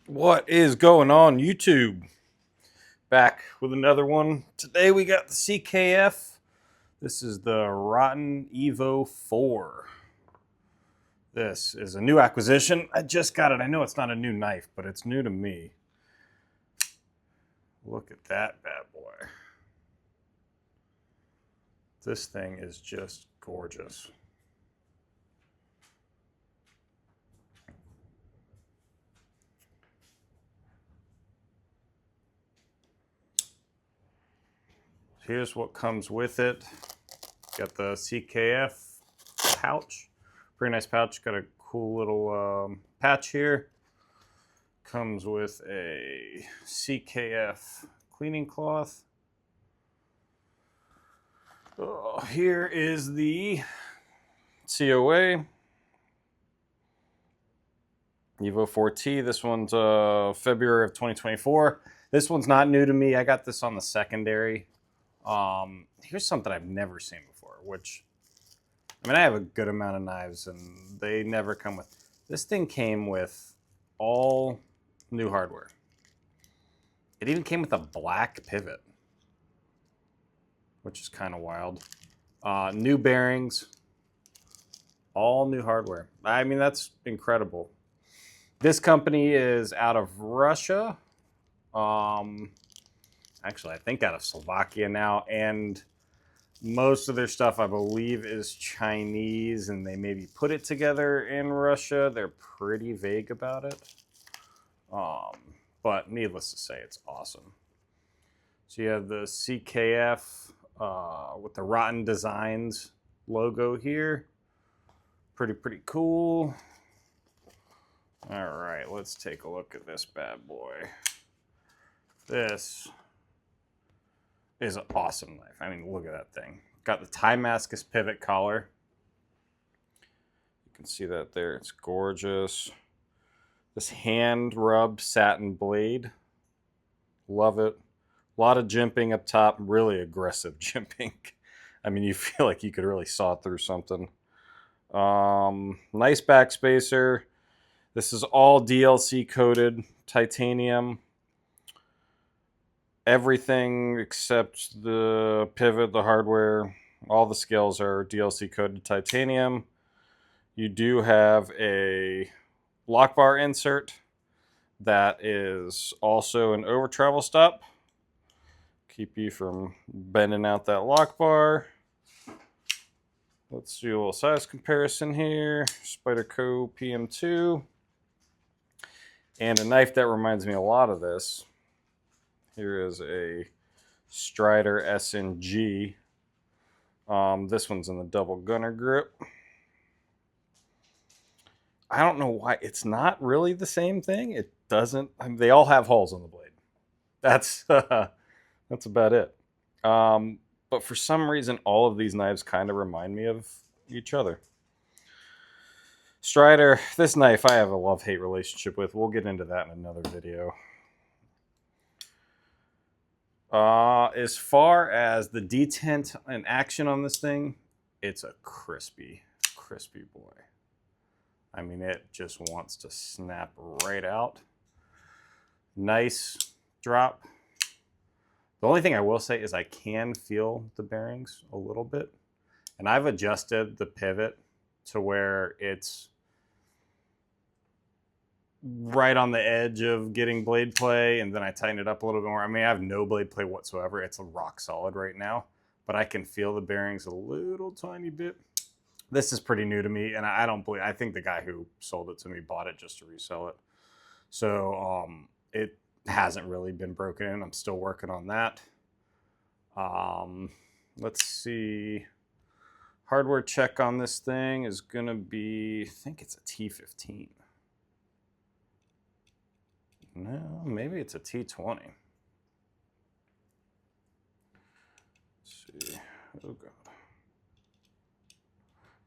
What is going on, YouTube? Back with another one. Today we got the CKF. This is the Rotten Evo 4. This is a new acquisition. I just got it. I know it's not a new knife, but it's new to me. Look at that bad boy. This thing is just gorgeous. Here's what comes with it. Got the CKF pouch. Pretty nice pouch. Got a cool little patch here. Comes with a CKF cleaning cloth. Here is the COA Evo 4T. This one's February of 2024. This one's not new to me. I got this on the secondary. Here's something I've never seen before, which, I mean, I have a good amount of knives and they never come with. This thing came with all new hardware. It even came with a black pivot, which is kind of wild. New bearings, all new hardware. I mean, that's incredible. This company is out of Russia. Actually, I think out of Slovakia now, and most of their stuff, I believe, is Chinese, and they maybe put it together in Russia. They're pretty vague about it. But needless to say, it's awesome. So you have the CKF with the Rotten Designs logo here. Pretty cool. All right, let's take a look at this bad boy. This is an awesome knife. I mean, look at that thing. Got the Timascus pivot collar. You can see that there. It's gorgeous. This hand rubbed satin blade. Love it. A lot of jimping up top. Really aggressive jimping. I mean, you feel like you could really saw through something. Nice backspacer. This is all DLC coated titanium. Everything except the pivot, the hardware, all the scales are DLC coated titanium. You do have a lock bar insert that is also an over travel stop. Keep you from bending out that lock bar. Let's do a little size comparison here. Spyderco PM2. And a knife that reminds me a lot of this. Here is a Strider SNG. This one's in the double gunner grip. I don't know why it's not really the same thing. It doesn't. I mean, they all have holes in the blade. That's that's about it. But for some reason, all of these knives kind of remind me of each other. Strider, this knife I have a love-hate relationship with. We'll get into that in another video. As far as the detent and action on this thing, it's a crispy boy. I mean, it just wants to snap right out. Nice drop. The only thing I will say is I can feel the bearings a little bit. And I've adjusted the pivot to where it's right on the edge of getting blade play, and then I tighten it up a little bit more. I mean, I have no blade play whatsoever. It's a rock solid right now, but I can feel the bearings a little tiny bit. This is pretty new to me, and I don't believe, I think the guy who sold it to me bought it just to resell it. So it hasn't really been broken in. I'm still working on that. Let's see. Hardware check on this thing is going to be, I think it's a T15. No, maybe it's a T20. Let's see. Oh, God.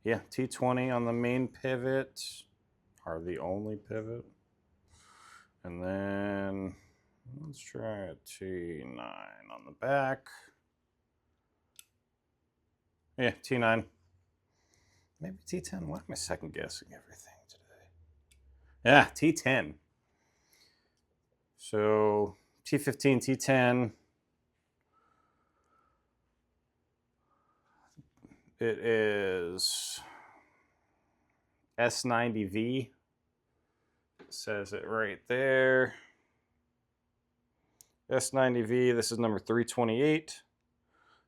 Yeah, T20 on the main pivot, are the only pivot. And then let's try a T9 on the back. Yeah, T9. Maybe T10. Why am I second guessing everything today? Yeah, T10. So T15, T10. It is S90V. It says it right there. S90V, this is number 328.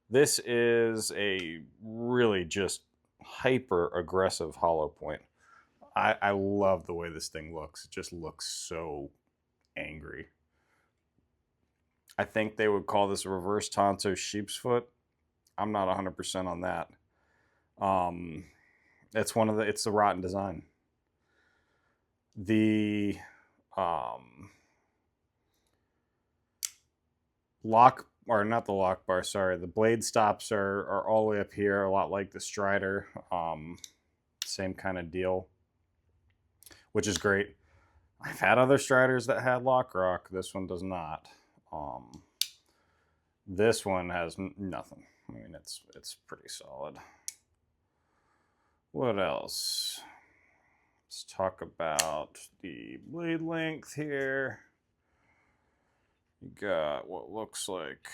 This is a really just hyper aggressive hollow point. I love the way this thing looks. It just looks so angry. I think they would call this a reverse Tonto sheep's foot. I'm not 100% on that. It's the Rotten design. The the blade stops are all the way up here, a lot like the Strider. Same kind of deal, which is great. I've had other Striders that had lock rock. This one does not. This one has nothing. I mean, it's pretty solid. What else? Let's talk about the blade length here. You got what looks like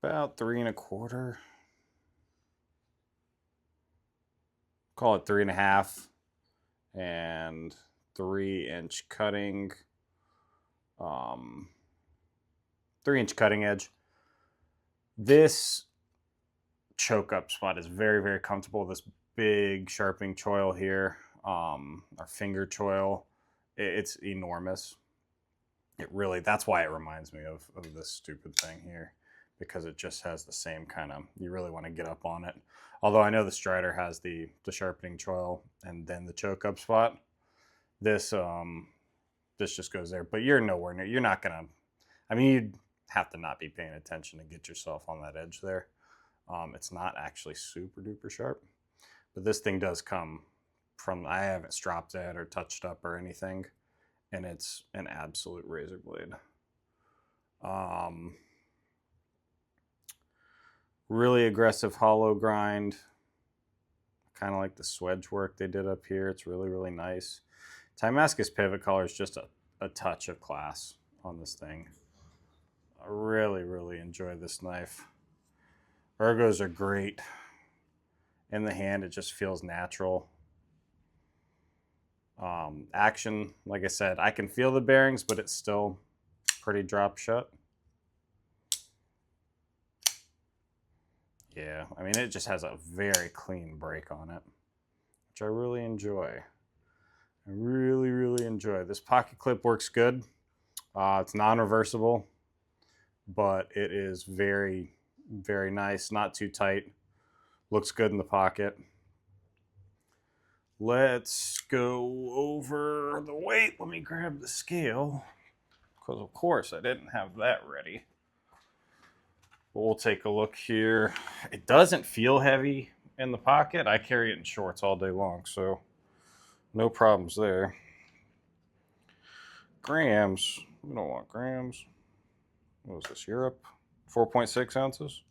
about 3 1/4. Call it 3 1/2, and 3-inch cutting. 3-inch cutting edge. This choke up spot is very, very comfortable. This big sharpening choil here, our finger choil, it's enormous. That's why it reminds me of this stupid thing here, because it just has the same kind of, you really want to get up on it. Although I know the Strider has the sharpening choil and then the choke up spot. This just goes there, but you're nowhere near, you're not gonna, I mean, you'd have to not be paying attention to get yourself on that edge there. It's not actually super duper sharp, but this thing does come from, I haven't stropped it or touched up or anything, and it's an absolute razor blade. Really aggressive hollow grind, kind of like the swedge work they did up here. It's really, really nice. Timascus pivot color is just a touch of class on this thing. I really, really enjoy this knife. Ergos are great. In the hand, it just feels natural. Action, like I said, I can feel the bearings, but it's still pretty drop shut. Yeah, I mean, it just has a very clean break on it, which I really enjoy. I really, really enjoy. This pocket clip works good. It's non-reversible, but it is very, very nice. Not too tight. Looks good in the pocket. Let's go over the weight. Let me grab the scale, because of course I didn't have that ready. We'll take a look here. It doesn't feel heavy in the pocket. I carry it in shorts all day long, so no problems there. Grams, we don't want grams. What is this, Europe? 4.6 ounces.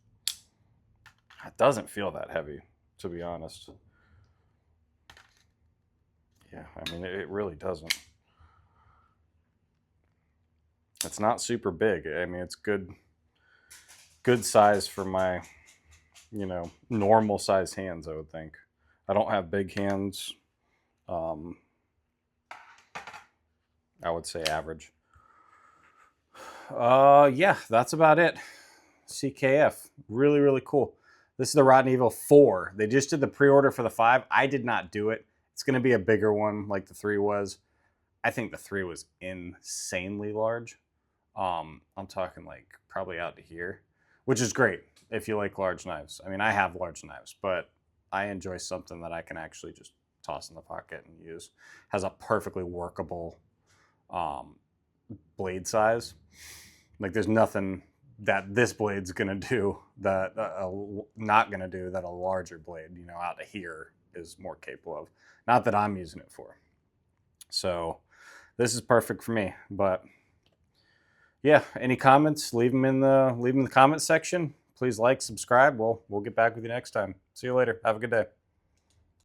It doesn't feel that heavy, to be honest. Yeah, I mean, it really doesn't. It's not super big. I mean, it's good size for my, normal size hands, I would think. I don't have big hands. I would say average. Yeah, that's about it. CKF, really, really cool. This is the Rotten Evil 4. They just did the pre-order for the 5. I did not do it. It's going to be a bigger one like the 3 was. I think the 3 was insanely large. I'm talking like probably out to here, which is great if you like large knives. I mean, I have large knives, but I enjoy something that I can actually just toss in the pocket and use. Has a perfectly workable blade size. Like, there's nothing that this blade's gonna do that not gonna do that a larger blade, out to here is more capable of. Not that I'm using it for. So this is perfect for me. But yeah, any comments? Leave them in the comment section. Please like, subscribe. We'll get back with you next time. See you later. Have a good day.